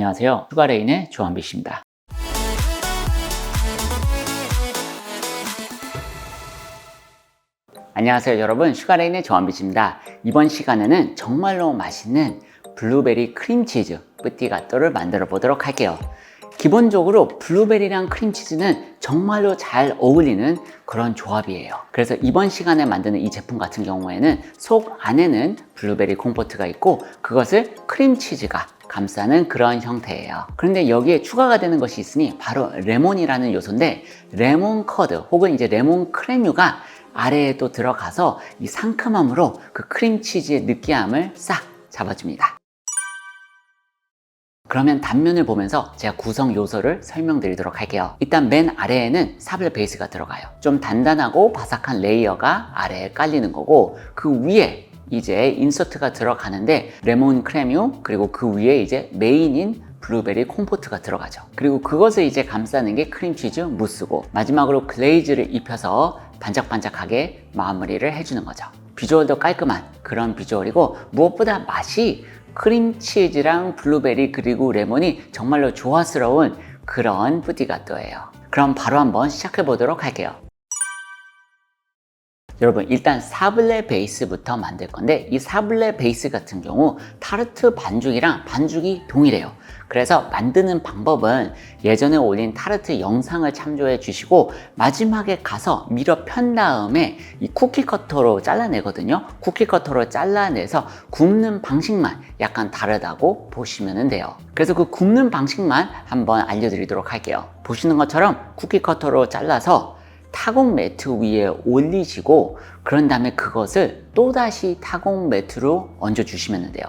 안녕하세요. 슈가레인의 조한비 씨입니다. 안녕하세요 여러분, 슈가레인의 조한비 씨입니다. 이번 시간에는 정말로 맛있는 블루베리 크림치즈 뿌띠가또를 만들어 보도록 할게요. 기본적으로 블루베리랑 크림치즈는 정말로 잘 어울리는 그런 조합이에요. 그래서 이번 시간에 만드는 이 제품 같은 경우에는 속 안에는 블루베리 콤포트가 있고 그것을 크림치즈가 감싸는 그런 형태예요. 그런데 여기에 추가가 되는 것이 있으니 바로 레몬이라는 요소인데, 레몬 커드 혹은 이제 레몬 크레뮤가 아래에 또 들어가서 이 상큼함으로 그 크림치즈의 느끼함을 싹 잡아줍니다. 그러면 단면을 보면서 제가 구성 요소를 설명드리도록 할게요. 일단 맨 아래에는 사블레 베이스가 들어가요. 좀 단단하고 바삭한 레이어가 아래에 깔리는 거고, 그 위에 이제 인서트가 들어가는데 레몬 크레뮤, 그리고 그 위에 이제 메인인 블루베리 콤포트가 들어가죠. 그리고 그것을 이제 감싸는 게 크림치즈 무스고, 마지막으로 글레이즈를 입혀서 반짝반짝하게 마무리를 해주는 거죠. 비주얼도 깔끔한 그런 비주얼이고, 무엇보다 맛이 크림치즈랑 블루베리 그리고 레몬이 정말로 조화스러운 그런 뿌띠가또예요. 그럼 바로 한번 시작해 보도록 할게요. 여러분, 일단 사블레 베이스부터 만들 건데, 이 사블레 베이스 같은 경우 타르트 반죽이랑 반죽이 동일해요. 그래서 만드는 방법은 예전에 올린 타르트 영상을 참조해 주시고, 마지막에 가서 밀어 편 다음에 이 쿠키 커터로 잘라내거든요. 쿠키 커터로 잘라내서 굽는 방식만 약간 다르다고 보시면 돼요. 그래서 그 굽는 방식만 한번 알려드리도록 할게요. 보시는 것처럼 쿠키 커터로 잘라서 타공 매트 위에 올리시고, 그런 다음에 그것을 또다시 타공 매트로 얹어 주시면 돼요.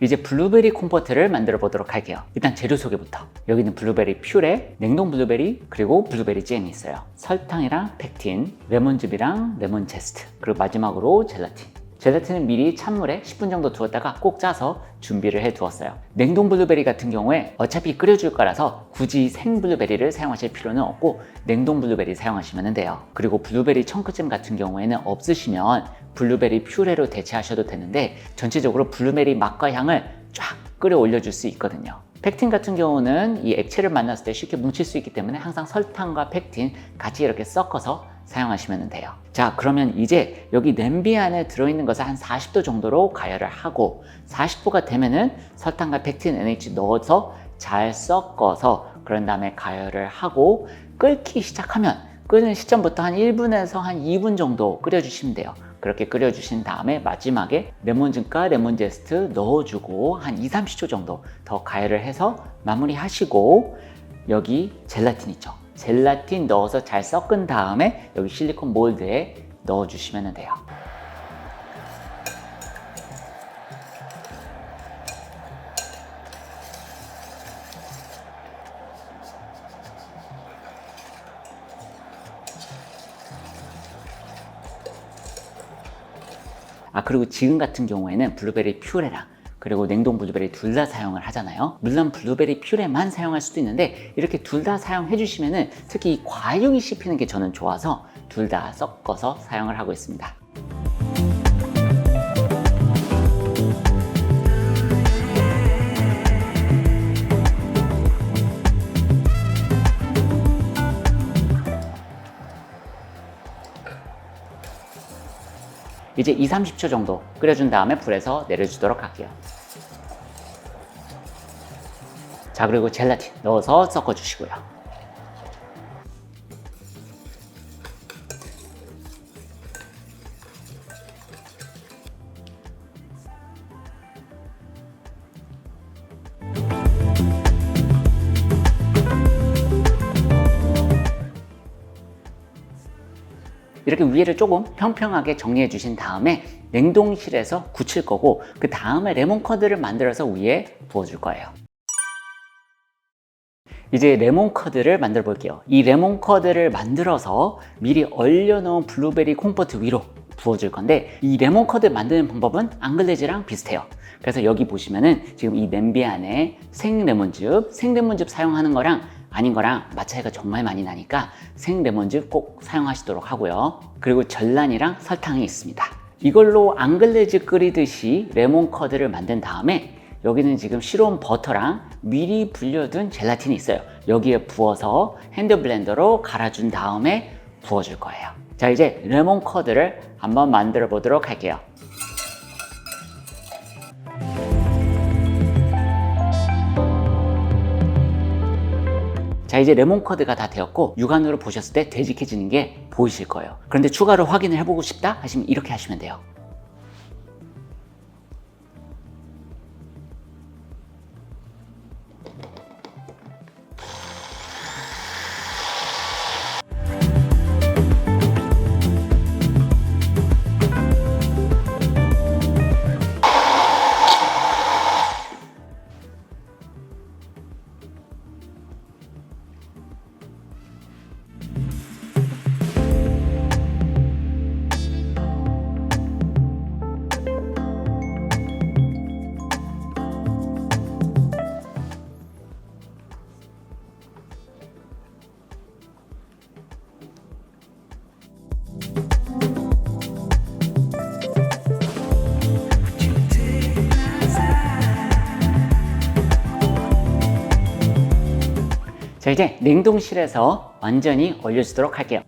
이제 블루베리 콤포트를 만들어 보도록 할게요. 일단 재료 소개부터. 여기는 블루베리 퓨레, 냉동 블루베리, 그리고 블루베리 잼이 있어요. 설탕이랑 펙틴, 레몬즙이랑 레몬 제스트, 그리고 마지막으로 젤라틴. 젤라틴은 미리 찬물에 10분 정도 두었다가 꼭 짜서 준비를 해 두었어요. 냉동 블루베리 같은 경우에 어차피 끓여줄 거라서 굳이 생 블루베리를 사용하실 필요는 없고 냉동 블루베리 사용하시면 돼요. 그리고 블루베리 청크잼 같은 경우에는 없으시면 블루베리 퓨레로 대체하셔도 되는데, 전체적으로 블루베리 맛과 향을 쫙 끌어 올려줄 수 있거든요. 펙틴 같은 경우는 이 액체를 만났을 때 쉽게 뭉칠 수 있기 때문에 항상 설탕과 펙틴 같이 이렇게 섞어서 사용하시면 돼요. 자, 그러면 이제 여기 냄비 안에 들어있는 것을 한 40도 정도로 가열을 하고, 40도가 되면은 설탕과 펙틴, NH 넣어서 잘 섞어서 그런 다음에 가열을 하고, 끓기 시작하면 끓는 시점부터 한 1분에서 한 2분 정도 끓여주시면 돼요. 그렇게 끓여주신 다음에 마지막에 레몬즙과 레몬 제스트 넣어주고 한 2-30초 정도 더 가열을 해서 마무리하시고, 여기 젤라틴 있죠. 젤라틴 넣어서 잘 섞은 다음에 여기 실리콘 몰드에 넣어주시면 돼요. 그리고 지금 같은 경우에는 블루베리 퓨레랑 그리고 냉동 블루베리 둘 다 사용을 하잖아요. 물론 블루베리 퓨레만 사용할 수도 있는데, 이렇게 둘 다 사용해 주시면은 특히 이 과육이 씹히는 게 저는 좋아서 둘 다 섞어서 사용을 하고 있습니다. 이제 2-30초 정도 끓여준 다음에 불에서 내려주도록 할게요. 자, 그리고 젤라틴 넣어서 섞어주시고요. 이렇게 위에를 조금 평평하게 정리해 주신 다음에 냉동실에서 굳힐 거고, 그 다음에 레몬 커드를 만들어서 위에 부어줄 거예요. 이제 레몬 커드를 만들어 볼게요. 이 레몬 커드를 만들어서 미리 얼려놓은 블루베리 콤포트 위로 부어줄 건데, 이 레몬 커드 만드는 방법은 앙글레즈랑 비슷해요. 그래서 여기 보시면은 지금 이 냄비 안에 생레몬즙 사용하는 거랑 아닌 거랑 맛 차이가 정말 많이 나니까 생레몬즙 꼭 사용하시도록 하고요. 그리고 전란이랑 설탕이 있습니다. 이걸로 앙글레즈 끓이듯이 레몬 커드를 만든 다음에 여기는 지금 시로운 버터랑 미리 불려둔 젤라틴이 있어요. 여기에 부어서 핸드 블렌더로 갈아준 다음에 부어줄 거예요. 자, 이제 레몬 커드를 한번 만들어 보도록 할게요. 자, 이제 레몬 커드가 다 되었고 육안으로 보셨을 때 되직해지는 게 보이실 거예요. 그런데 추가로 확인을 해보고 싶다 하시면 이렇게 하시면 돼요. 자, 이제 냉동실에서 완전히 얼려주도록 할게요.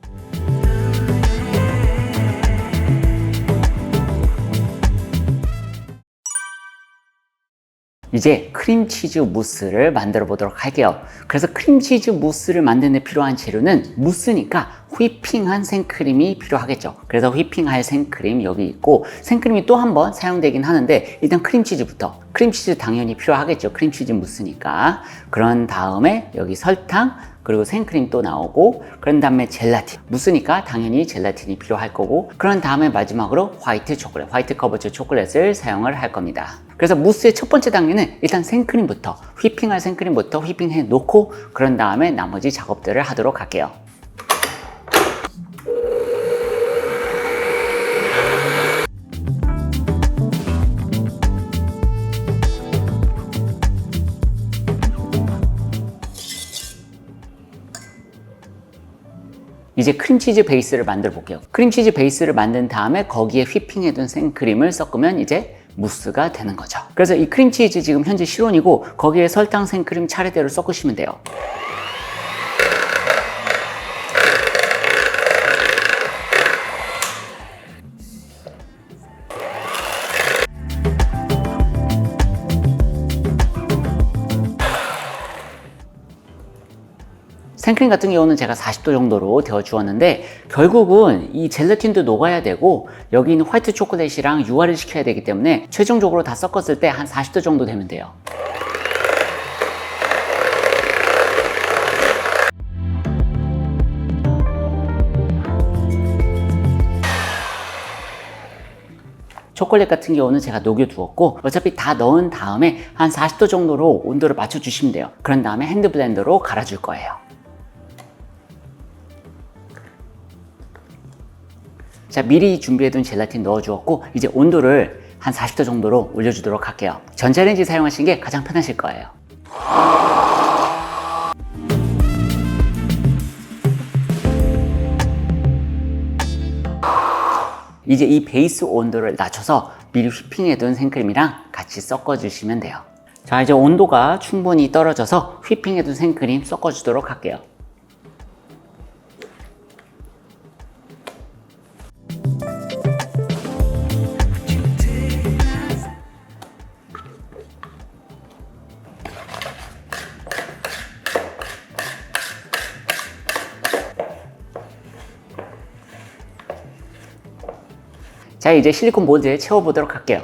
이제 크림치즈 무스를 만들어 보도록 할게요. 그래서 크림치즈 무스를 만드는 데 필요한 재료는 무스니까 휘핑한 생크림이 필요하겠죠. 그래서 휘핑할 생크림 여기 있고, 생크림이 또 한 번 사용되긴 하는데 일단 크림치즈부터. 크림치즈 당연히 필요하겠죠. 크림치즈 무스니까. 그런 다음에 여기 설탕, 그리고 생크림 또 나오고, 그런 다음에 젤라틴. 무스니까 당연히 젤라틴이 필요할 거고, 그런 다음에 마지막으로 화이트 초콜릿, 화이트 커버처 초콜릿을 사용을 할 겁니다. 그래서 무스의 첫 번째 단계는 일단 생크림부터, 휘핑할 생크림부터 휘핑해 놓고, 그런 다음에 나머지 작업들을 하도록 할게요. 이제 크림치즈 베이스를 만들어 볼게요. 크림치즈 베이스를 만든 다음에 거기에 휘핑해둔 생크림을 섞으면 이제 무스가 되는 거죠. 그래서 이 크림치즈 지금 현재 실온이고 거기에 설탕, 생크림 차례대로 섞으시면 돼요. 생크림 같은 경우는 제가 40도 정도로 데워 주었는데 결국은 이 젤라틴도 녹아야 되고 여기 있는 화이트 초콜릿이랑 유화를 시켜야 되기 때문에 최종적으로 다 섞었을 때 한 40도 정도 되면 돼요. 초콜릿 같은 경우는 제가 녹여두었고 어차피 다 넣은 다음에 한 40도 정도로 온도를 맞춰주시면 돼요. 그런 다음에 핸드 블렌더로 갈아줄 거예요. 자, 미리 준비해둔 젤라틴 넣어주었고 이제 온도를 한 40도 정도로 올려주도록 할게요. 전자레인지 사용하시는 게 가장 편하실 거예요. 이제 이 베이스 온도를 낮춰서 미리 휘핑해둔 생크림이랑 같이 섞어주시면 돼요. 자, 이제 온도가 충분히 떨어져서 휘핑해둔 생크림 섞어주도록 할게요. 자, 이제 실리콘 몰드에 채워보도록 할게요.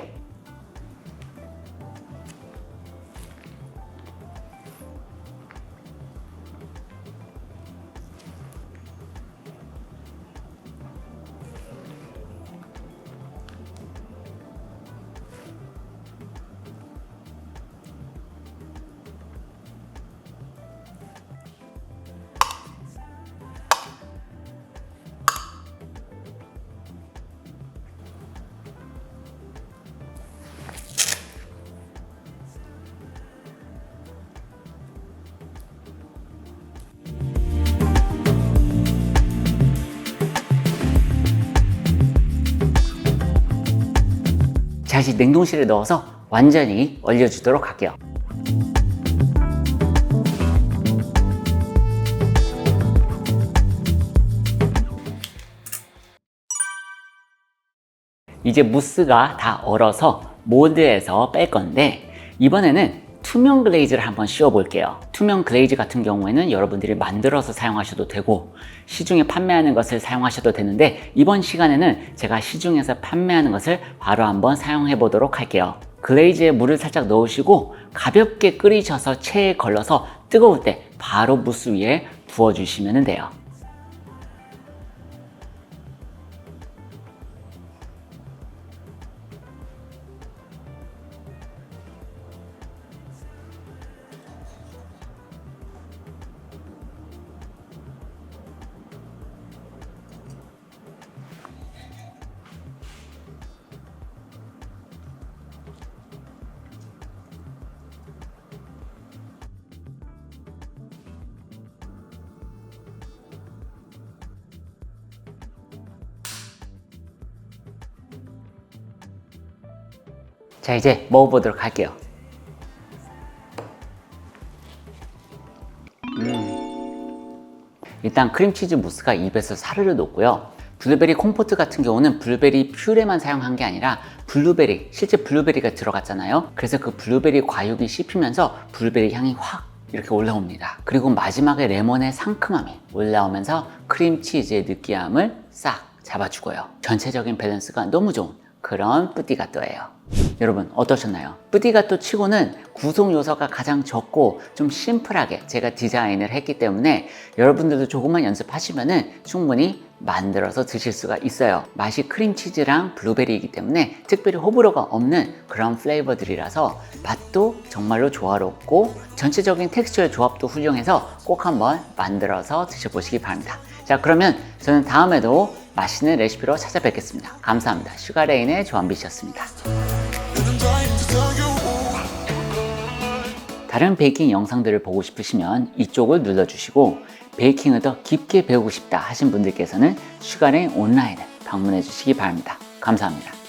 자, 이제 냉동실에 넣어서 완전히 얼려주도록 할게요. 이제 무스가 다 얼어서 몰드에서 뺄 건데, 이번에는 투명 글레이즈를 한번 씌워 볼게요. 투명 글레이즈 같은 경우에는 여러분들이 만들어서 사용하셔도 되고 시중에 판매하는 것을 사용하셔도 되는데, 이번 시간에는 제가 시중에서 판매하는 것을 바로 한번 사용해 보도록 할게요. 글레이즈에 물을 살짝 넣으시고 가볍게 끓이셔서 체에 걸러서 뜨거울 때 바로 무스 위에 부어 주시면 돼요. 자, 이제 먹어보도록 할게요. 일단 크림치즈 무스가 입에서 사르르 녹고요. 블루베리 콤포트 같은 경우는 블루베리 퓨레만 사용한 게 아니라 블루베리, 실제 블루베리가 들어갔잖아요. 그래서 그 블루베리 과육이 씹히면서 블루베리 향이 확 이렇게 올라옵니다. 그리고 마지막에 레몬의 상큼함이 올라오면서 크림치즈의 느끼함을 싹 잡아주고요. 전체적인 밸런스가 너무 좋은 그런 뿌띠가또예요. 여러분 어떠셨나요? 뿌띠가또 치고는 구성 요소가 가장 적고 좀 심플하게 제가 디자인을 했기 때문에 여러분들도 조금만 연습하시면은 충분히 만들어서 드실 수가 있어요. 맛이 크림치즈랑 블루베리이기 때문에 특별히 호불호가 없는 그런 플레이버들이라서 맛도 정말로 조화롭고 전체적인 텍스처의 조합도 훌륭해서 꼭 한번 만들어서 드셔보시기 바랍니다. 자, 그러면 저는 다음에도 맛있는 레시피로 찾아뵙겠습니다. 감사합니다. 슈가레인의 조한빛이었습니다. 다른 베이킹 영상들을 보고 싶으시면 이쪽을 눌러주시고, 베이킹을 더 깊게 배우고 싶다 하신 분들께서는 슈가레인 온라인을 방문해 주시기 바랍니다. 감사합니다.